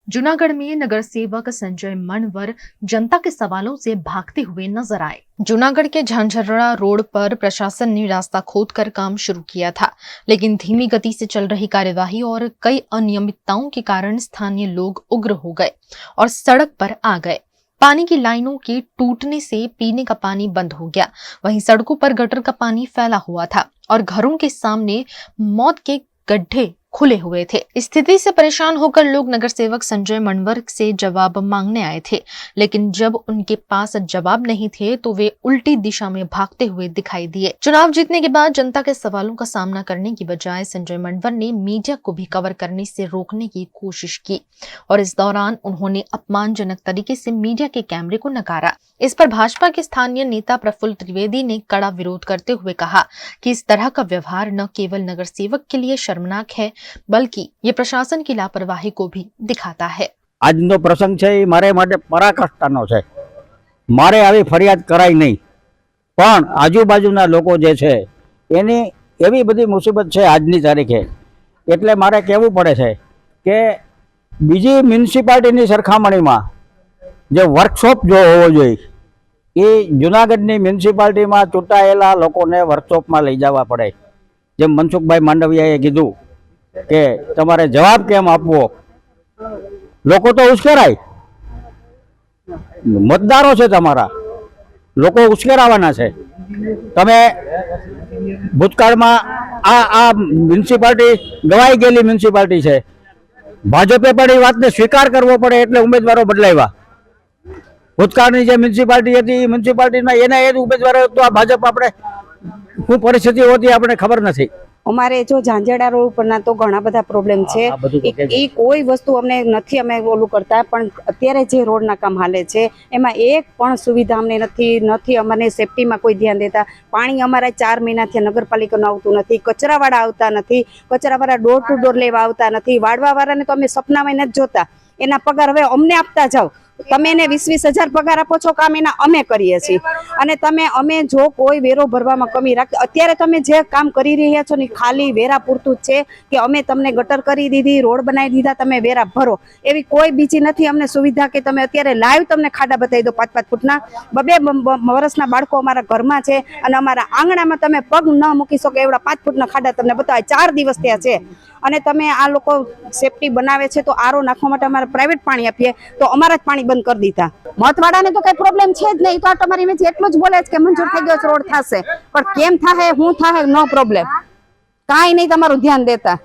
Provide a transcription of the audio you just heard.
जूनागढ़ में नगर सेवक संजय मनवर जनता के सवालों से भागते हुए नजर आए। जूनागढ़ के झांझरड़ा रोड पर प्रशासन ने रास्ता खोदकर काम शुरू किया था, लेकिन धीमी गति से चल रही कार्यवाही और कई अनियमितताओं के कारण स्थानीय लोग उग्र हो गए और सड़क पर आ गए। पानी की लाइनों के टूटने से पीने का पानी बंद हो गया। वहीं सड़कों पर गटर का पानी फैला हुआ था और घरों के सामने मौत के गड्ढे खुले हुए थे। स्थिति से परेशान होकर लोग नगर सेवक संजय मनवर से जवाब मांगने आए थे, लेकिन जब उनके पास जवाब नहीं थे तो वे उल्टी दिशा में भागते हुए दिखाई दिए। चुनाव जीतने के बाद जनता के सवालों का सामना करने की बजाय संजय मनवर ने मीडिया को भी कवर करने से रोकने की कोशिश की और इस दौरान उन्होंने अपमानजनक तरीके से मीडिया के कैमरे को नकारा। इस पर भाजपा के स्थानीय नेता प्रफुल्ल त्रिवेदी ने कड़ा विरोध करते हुए कहा कि इस तरह का व्यवहार न केवल नगर सेवक के लिए शर्मनाक है, बल्कि ये प्रशासन की लापरवाही को भी दिखाता है। આજનો પ્રસંગ છે એ મારે માટે પરાકાષ્ઠાનો છે। મારે આવી ફરિયાદ કરાય નહીં, પણ આજુબાજુના લોકો જે છે એની એવી બધી મુસીબત છે આજની તારીખે, એટલે મારે કહેવું પડે છે કે બીજી મ્યુનિસિપાલિટીની સરખામણીમાં જે વર્કશોપ જો હોવો જોઈએ એ જૂનાગઢની મ્યુનિસિપાલિટીમાં ચૂંટાયેલા લોકોને વર્કશોપમાં લઈ જવા પડે। જેમ મનસુખભાઈ માંડવિયાએ કીધું કે તમારે જવાબ કેમ આપવો, લોકો તો ઉશ્કેરાય, મતદારો છે તમારા, લોકો ઉશ્કેરાવાના છે। તમે ભૂતકાળમાં આ મ્યુનિસિપાલિટી ગવાઈ ગયેલી મ્યુનિસિપાલિટી છે, ભાજપે પણ એ વાતને સ્વીકાર કરવો પડે એટલે ઉમેદવારો બદલાવ્યા। ભૂતકાળની જે મ્યુનિસિપાલિટી હતી એ મ્યુનિસિપાલિટીમાં એના એ જ ઉમેદવારો તો આ ભાજપ આપણે શું પરિસ્થિતિ હોતી આપણે ખબર નથી। અમારે જો ઝાંઝરડા રોડ પરના તો ઘણા બધા પ્રોબ્લેમ છે, એ કોઈ વસ્તુ અમને નથી અમે ઓલું કરતા, પણ અત્યારે જે રોડના કામ હાલે છે એમાં એક પણ સુવિધા અમને નથી અમને સેફટીમાં કોઈ ધ્યાન દેતા। પાણી અમારા 4 મહિનાથી નગરપાલિકાનું આવતું નથી, કચરાવાળા આવતા નથી, કચરાવાળા ડોર ટુ ડોર લેવા આવતા નથી, વાળવાવાળાને તો અમે સપનામાં નથી જોતા, એના પગાર હવે અમને આપતા જાઓ। તમે એને 20-20 હજાર પગાર આપો છો, કામ એના અમે કરીએ છીએ, અને અમે જો કોઈ વેરો ભરવામાં કમી રાખ, અત્યારે તમે જે કામ કરી રહ્યા છો ને ખાલી વેરા પૂરતું જ છે કે અમે તમને ગટર કરી દીધી, રોડ બનાવી દીધા, તમે વેરા ભરો, એવી કોઈ બીજી નથી અમને સુવિધા કે તમે અત્યારે લાઈવ તમને ખાડા બતાવી દો 5-5 ફૂટના। 2 વર્ષના બાળકો અમારા ઘરમાં છે અને અમારા આંગણામાં તમે પગ ન મૂકી શકો એવડા 5 ફૂટના ખાડા તમને બતાવે, 4 દિવસ થયા છે। અને તમે આ લોકો સેફટી બનાવે છે તો આરો નાખવા માટે અમારે પ્રાઇવેટ પાણી આપીએ તો અમારા જ પાણી બંધ કરી દીધા। मतवाड़ा तो कई प्रॉब्लम है ज नहीं, तो તમારી में એટલું જ બોલે છે કે મંજૂર થઈ ગયો છે, રોડ થશે, પણ કેમ થાહે હું થાહે નો પ્રોબ્લેમ, કાઈ નહીં તમારું ધ્યાન દેતા।